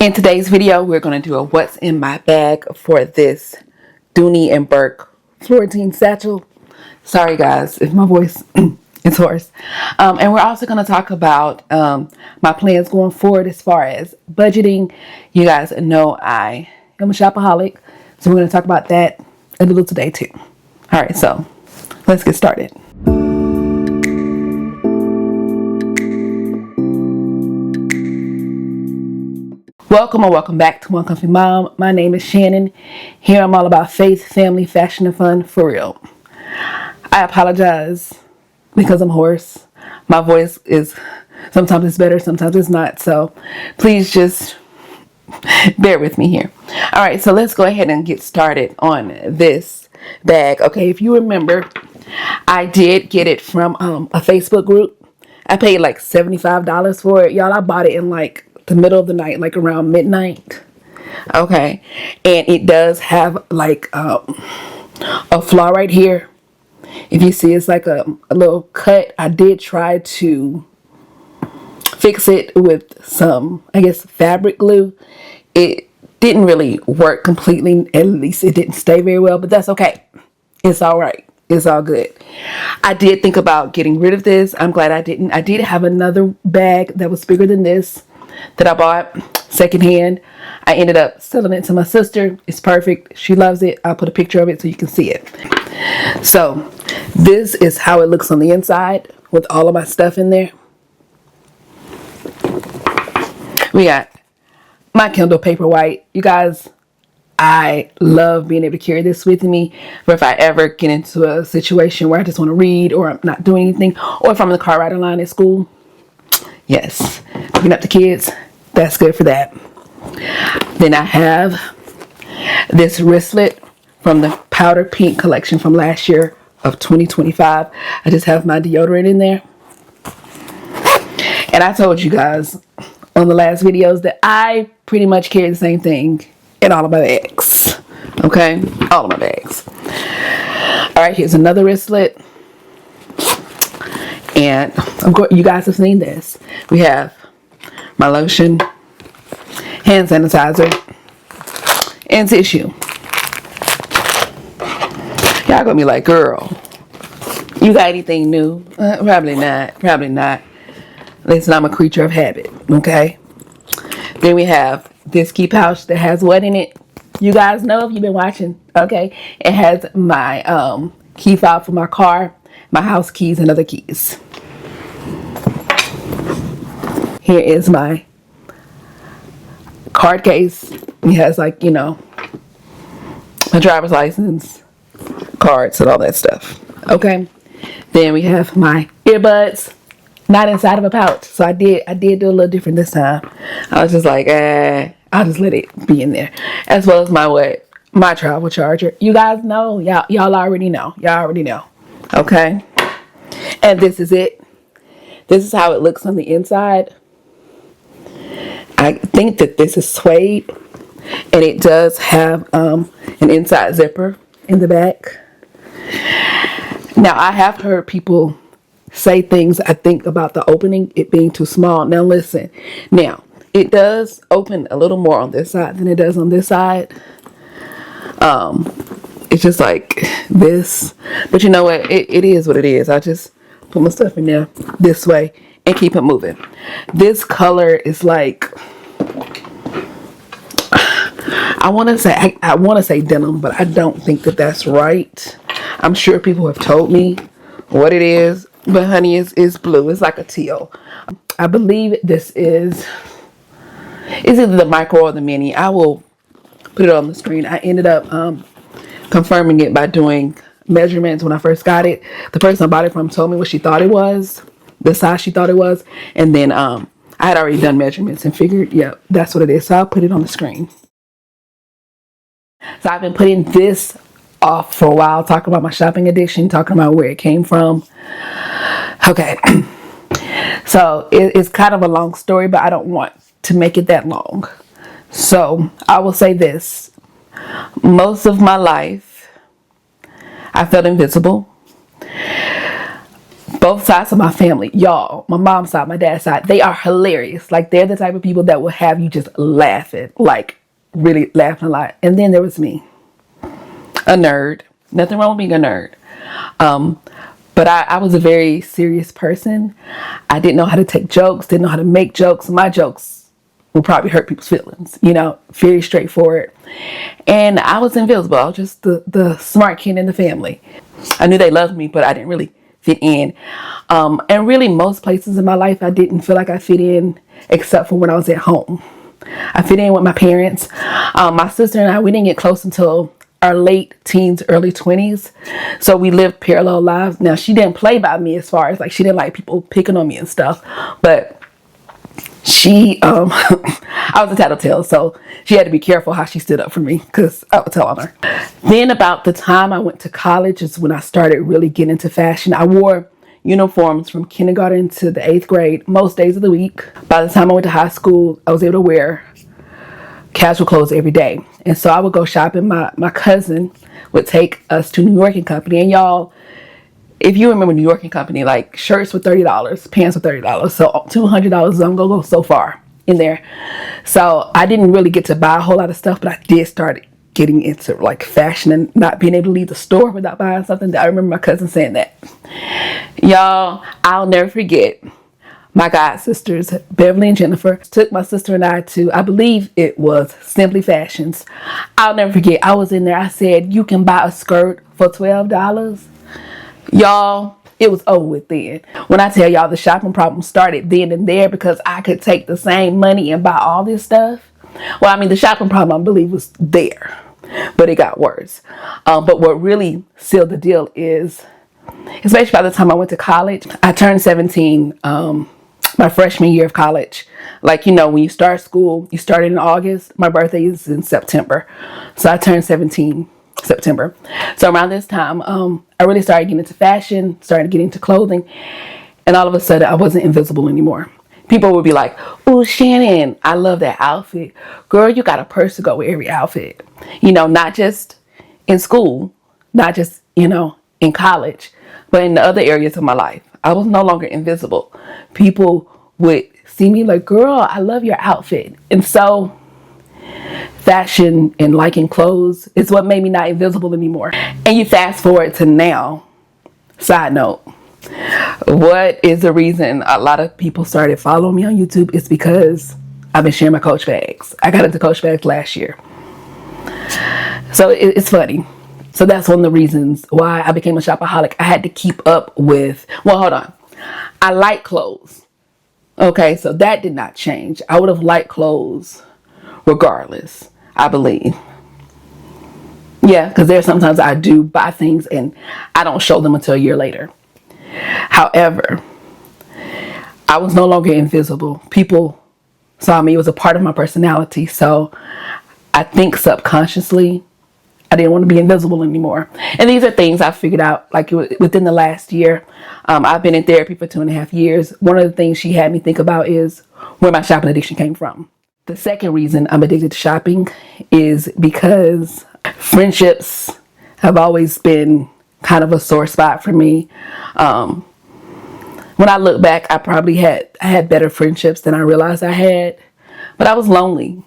In today's video, we're going to do a what's in my bag for this Dooney and Bourke Florentine satchel. Sorry guys if my voice is hoarse. And we're also going to talk about my plans going forward as far as budgeting. You guys know I am a shopaholic, so we're going to talk about that a little today too. All right, so let's get started. Welcome or welcome back to One Comfy Mom. My name is Shannon. Here I'm all about faith, family, fashion, and fun for real. I apologize because I'm hoarse. My voice is sometimes it's better, sometimes it's not. So please just bear with me here. All right, so let's go ahead and get started on this bag. Okay, if you remember, I did get it from a Facebook group. I paid like $75 for it. Y'all, I bought it in like the middle of the night, like around midnight. Okay, and it does have like a flaw right here. If you see, it's like a little cut. I did try to fix it with some, I guess, fabric glue. It didn't really work completely. At least it didn't stay very well, but that's okay. It's all right. It's all good. I did think about getting rid of this. I'm glad I didn't. I did have another bag that was bigger than this that I bought secondhand. I ended up selling it to my sister. It's perfect. She loves it. I'll put a picture of it so you can see it. So this is how it looks on the inside with all of my stuff in there. We got my Kindle Paperwhite. You guys, I love being able to carry this with me for if I ever get into a situation where I just want to read or I'm not doing anything, or if I'm in the car riding line at school. Yes, picking up the kids, that's good for that. Then I have this wristlet from the powder pink collection from last year of 2025. I just have my deodorant in there. And I told you guys on the last videos that I pretty much carry the same thing in all of my bags. Okay, all of my bags. All right, here's another wristlet. And you guys have seen this. We have my lotion, hand sanitizer, and tissue. Y'all gonna be like, girl, you got anything new? Probably not. Probably not. Listen, I'm a creature of habit. Okay. Then we have this key pouch that has what in it? You guys know if you've been watching. Okay. It has my key fob for my car, my house keys, and other keys. Here is my card case. It has, like, you know, my driver's license, cards, and all that stuff. Okay. Then we have my earbuds, not inside of a pouch. So I did do a little different this time. I was just like, I'll just let it be in there. As well as my travel charger. You guys know, y'all already know. Y'all already know. Okay. And this is it. This is how it looks on the inside. I think that this is suede, and it does have an inside zipper in the back. Now, I have heard people say things, I think, about the opening, it being too small. Now, listen. Now, it does open a little more on this side than it does on this side. It's just like this. But you know what? It is what it is. I just put my stuff in there this way and keep it moving. This color is like, I want to say denim, but I don't think that that's right. I'm sure people have told me what it is, but honey, it's blue. It's like a teal. I believe this is either the micro or the mini. I will put it on the screen. I ended up confirming it by doing measurements when I first got it. The person I bought it from told me what she thought it was, the size she thought it was, and then I had already done measurements and figured, yeah, that's what it is. So I'll put it on the screen. So I've been putting this off for a while, talking about my shopping addiction, talking about where it came from. Okay. So it's kind of a long story, but I don't want to make it that long. So I will say this. Most of my life, I felt invisible. Both sides of my family, y'all, my mom's side, my dad's side, they are hilarious. Like, they're the type of people that will have you just laughing, like really laughing a lot. And then there was me, a nerd. Nothing wrong with being a nerd. But I was a very serious person. I didn't know how to take jokes, didn't know how to make jokes. My jokes will probably hurt people's feelings, you know, very straightforward. And I was invisible. I was just the smart kid in the family. I knew they loved me, but I didn't really fit in. And really most places in my life, I didn't feel like I fit in except for when I was at home. I fit in with my parents. My sister and I, we didn't get close until our late teens, early 20s. So we lived parallel lives. Now, she didn't play by me as far as like, she didn't like people picking on me and stuff, but she, I was a tattletale, so she had to be careful how she stood up for me because I would tell on her. Then about the time I went to college is when I started really getting into fashion. I wore uniforms from kindergarten to the 8th grade most days of the week. By the time I went to high school, I was able to wear casual clothes every day. And so I would go shopping. My cousin would take us to New York and Company. And y'all, if you remember New York and Company, like shirts were $30, pants were $30. So $200, I'm gonna go so far in there. So I didn't really get to buy a whole lot of stuff, but I did start getting into like fashion and not being able to leave the store without buying something. I remember my cousin saying that. Y'all, I'll never forget. My god sisters, Beverly and Jennifer, took my sister and I to, I believe it was Simply Fashions. I'll never forget, I was in there, I said, you can buy a skirt for $12. Y'all, it was over with then. When I tell y'all the shopping problem started then and there because I could take the same money and buy all this stuff. Well, I mean, the shopping problem, I believe, was there, but it got worse. But what really sealed the deal is, especially by the time I went to college, I turned 17, my freshman year of college. Like, you know, when you start school, you started in August. My birthday is in September. So I turned 17 September. So around this time, I really started getting into fashion, started getting into clothing. And all of a sudden, I wasn't invisible anymore. People would be like, oh, Shannon, I love that outfit. Girl, you got a purse to go with every outfit. You know, not just in school, not just, you know, in college, but in the other areas of my life. I was no longer invisible. People would see me like, girl, I love your outfit. And so fashion and liking clothes is what made me not invisible anymore. And you fast forward to now, side note, what is the reason a lot of people started following me on YouTube? It's because I've been sharing my Coach bags. I got into Coach bags last year. So it's funny. So that's one of the reasons why I became a shopaholic. I had to keep up with, well, hold on. I like clothes. Okay, so that did not change. I would have liked clothes regardless, I believe. Yeah, because there's sometimes I do buy things and I don't show them until a year later. However, I was no longer invisible. People saw me. It was a part of my personality. So I think subconsciously, I didn't want to be invisible anymore. And these are things I figured out like within the last year. I've been in therapy for 2.5 years. One of the things she had me think about is where my shopping addiction came from. The second reason I'm addicted to shopping is because friendships have always been kind of a sore spot for me. When I look back, I had better friendships than I realized I had, but I was lonely.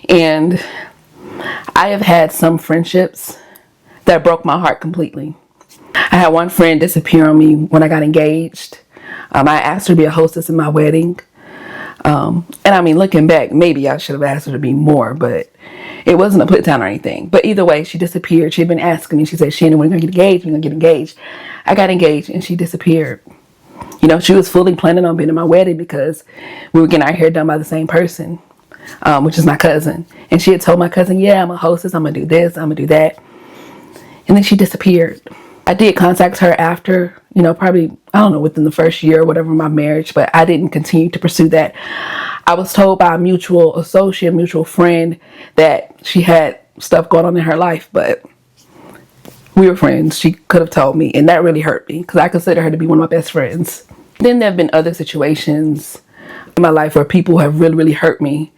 And I have had some friendships that broke my heart completely. I had one friend disappear on me when I got engaged. I asked her to be a hostess in my wedding. And I mean, looking back, maybe I should have asked her to be more, but it wasn't a put down or anything. But either way, she disappeared. She had been asking me. She said, Shannon, when are you going to get engaged? We're going to get engaged. I got engaged and she disappeared. You know, she was fully planning on being in my wedding because we were getting our hair done by the same person, which is my cousin. And she had told my cousin, yeah, I'm a hostess. I'm going to do this. I'm going to do that. And then she disappeared. I did contact her after, you know, probably, I don't know, within the first year or whatever of my marriage, but I didn't continue to pursue that. I was told by a mutual associate, mutual friend, that she had stuff going on in her life, but we were friends. She could have told me, and that really hurt me because I consider her to be one of my best friends. Then there have been other situations in my life where people have really, really hurt me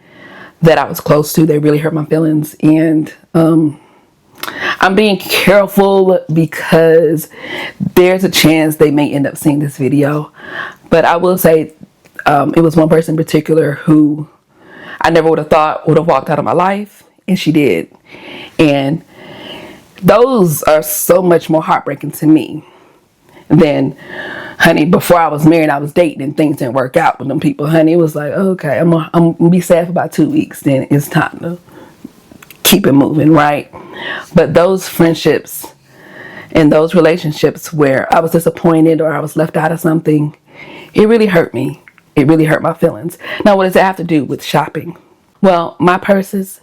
that I was close to. They really hurt my feelings, and I'm being careful because there's a chance they may end up seeing this video. But I will say it was one person in particular who I never would have thought would have walked out of my life, and she did. And those are so much more heartbreaking to me than, honey, before I was married, I was dating and things didn't work out with them people. Honey, it was like, okay, I'm gonna be sad for about 2 weeks, then it's time to keep it moving, right? But those friendships and those relationships where I was disappointed or I was left out of something, it really hurt me. It really hurt my feelings. Now, what does that have to do with shopping? Well, my purses,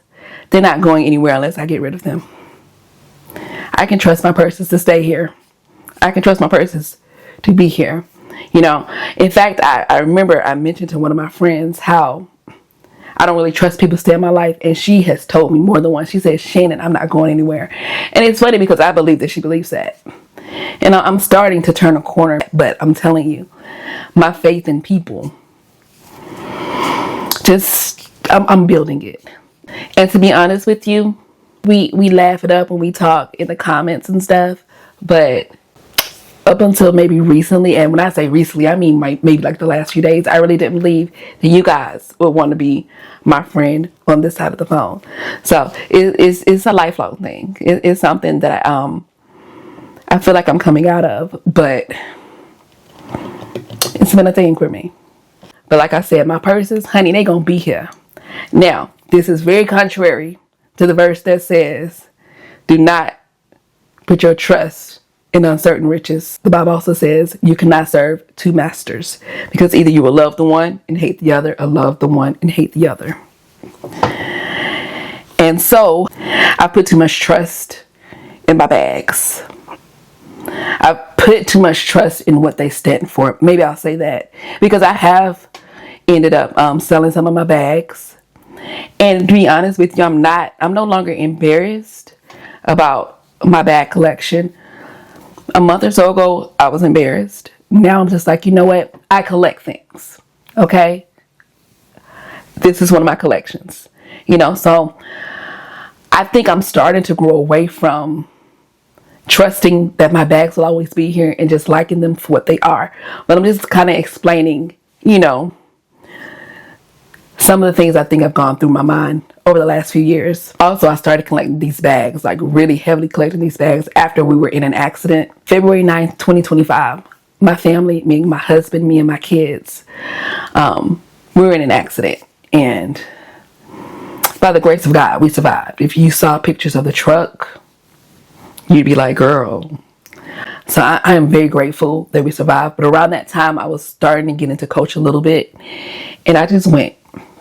they're not going anywhere unless I get rid of them. I can trust my purses to stay here. I can trust my purses to be here. You know, in fact, I remember I mentioned to one of my friends how I don't really trust people to stay in my life. And she has told me more than once. She says, Shannon, I'm not going anywhere. And it's funny because I believe that she believes that. And I'm starting to turn a corner. But I'm telling you, my faith in people, I'm building it. And to be honest with you, we laugh it up when we talk in the comments and stuff. But up until maybe recently, and when I say recently, I mean maybe like the last few days, I really didn't believe that you guys would want to be my friend on this side of the phone. So it's a lifelong thing. It's something that I feel like I'm coming out of, but it's been a thing for me. But like I said, my purses, honey, they gonna be here. Now, this is very contrary to the verse that says, do not put your trust in uncertain riches. The Bible also says you cannot serve two masters, because either you will love the one and hate the other, or love the one and hate the other. And so I put too much trust in my bags. I put too much trust in what they stand for. Maybe I'll say that, because I have ended up selling some of my bags. And to be honest with you, I'm no longer embarrassed about my bag collection. A month or so ago, I was embarrassed. Now I'm just like, you know what? I collect things. Okay? This is one of my collections. You know, so I think I'm starting to grow away from trusting that my bags will always be here and just liking them for what they are. But I'm just kind of explaining, you know, some of the things I think have gone through my mind over the last few years. Also, I started collecting these bags, like really heavily collecting these bags after we were in an accident. February 9th, 2025, my family, me, my husband, me and my kids, we were in an accident. And by the grace of God, we survived. If you saw pictures of the truck, you'd be like, girl. So I am very grateful that we survived. But around that time, I was starting to get into coach a little bit. And I just went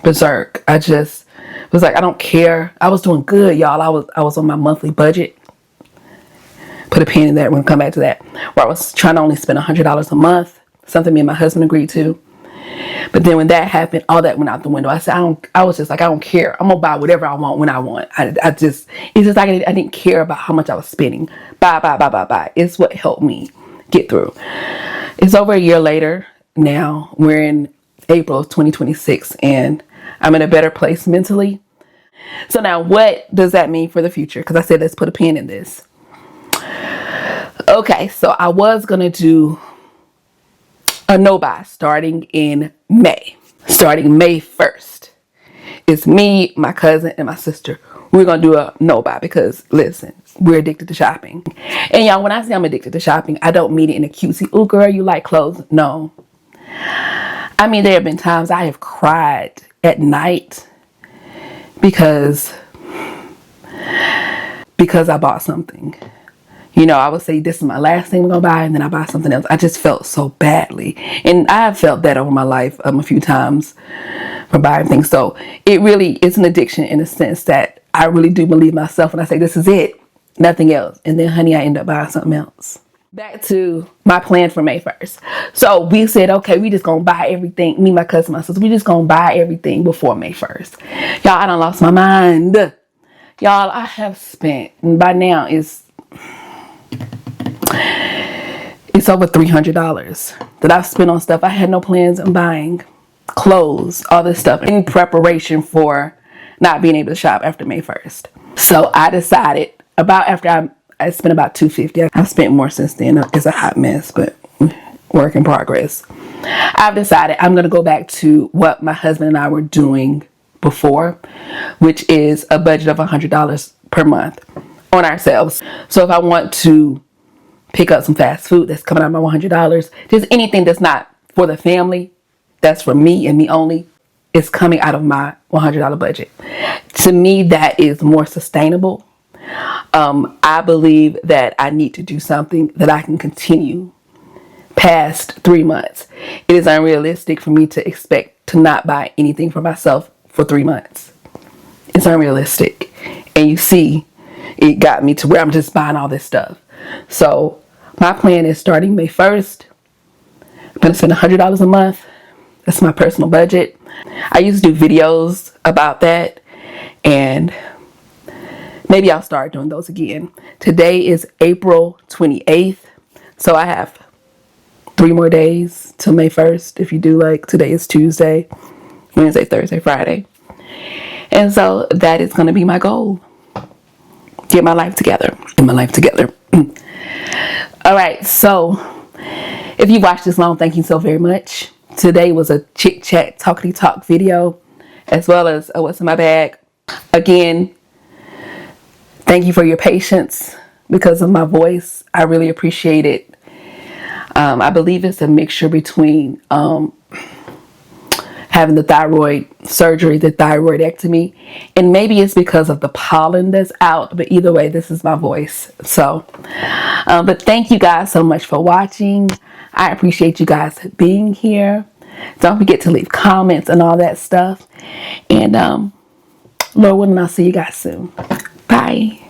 berserk. I just was like, I don't care. I was doing good, y'all. I was on my monthly budget. Put a pin in that. We're gonna come back to that. Where I was trying to only spend $100 a month. Something me and my husband agreed to. But then when that happened, all that went out the window. I was just like, I don't care. I'm gonna buy whatever I want when I want. It's just like I didn't care about how much I was spending. Buy. It's what helped me get through. It's over a year later now. We're in April of 2026, and I'm in a better place mentally. So now what does that mean for the future? Because I said, let's put a pin in this. Okay, so I was going to do a no-buy starting in May. Starting May 1st. It's me, my cousin, and my sister. We're going to do a no-buy because, listen, we're addicted to shopping. And y'all, when I say I'm addicted to shopping, I don't mean it in a cutesy, oh girl, you like clothes. No. I mean, there have been times I have cried at night because I bought something. You know, I would say this is my last thing we're going to buy, and then I buy something else. I just felt so badly. And I have felt that over my life a few times from buying things. So it's an addiction in the sense that I really do believe myself when I say this is it, nothing else. And then, honey, I end up buying something else. Back to my plan for May 1st. So we said, okay, we just gonna buy everything. Me, my cousin, my sister, we just gonna buy everything before May 1st. Y'all, I done lost my mind. Y'all, I have spent, and by now it's over $300 that I've spent on stuff I had no plans on buying. Clothes, all this stuff in preparation for not being able to shop after May 1st. So I decided about after I spent about $250. I've spent more since then. It's a hot mess, but work in progress. I've decided I'm going to go back to what my husband and I were doing before, which is a budget of $100 per month on ourselves. So if I want to pick up some fast food that's coming out of my $100, just anything that's not for the family, that's for me and me only, is coming out of my $100 budget. To me, that is more sustainable. I believe that I need to do something that I can continue past 3 months. It is unrealistic for me to expect to not buy anything for myself for 3 months. It's unrealistic. And you see, it got me to where I'm just buying all this stuff. So my plan is starting May 1st. I'm going to spend $100 a month. That's my personal budget. I used to do videos about that, and maybe I'll start doing those again. Today is April 28th, so I have 3 more days till May 1st. If you do, like, today is Tuesday, Wednesday, Thursday, Friday. And so that is going to be my goal. Get my life together. All right, so if you watched this long, thank you so very much. Today was a chit chat, talkity talk video, as well as what's in my bag. Again, thank you for your patience because of my voice. I really appreciate it. I believe it's a mixture between having the thyroid surgery, the thyroidectomy, and maybe it's because of the pollen that's out, but either way, this is my voice. So, but thank you guys so much for watching. I appreciate you guys being here. Don't forget to leave comments and all that stuff. And Lord willing, I'll see you guys soon. Bye.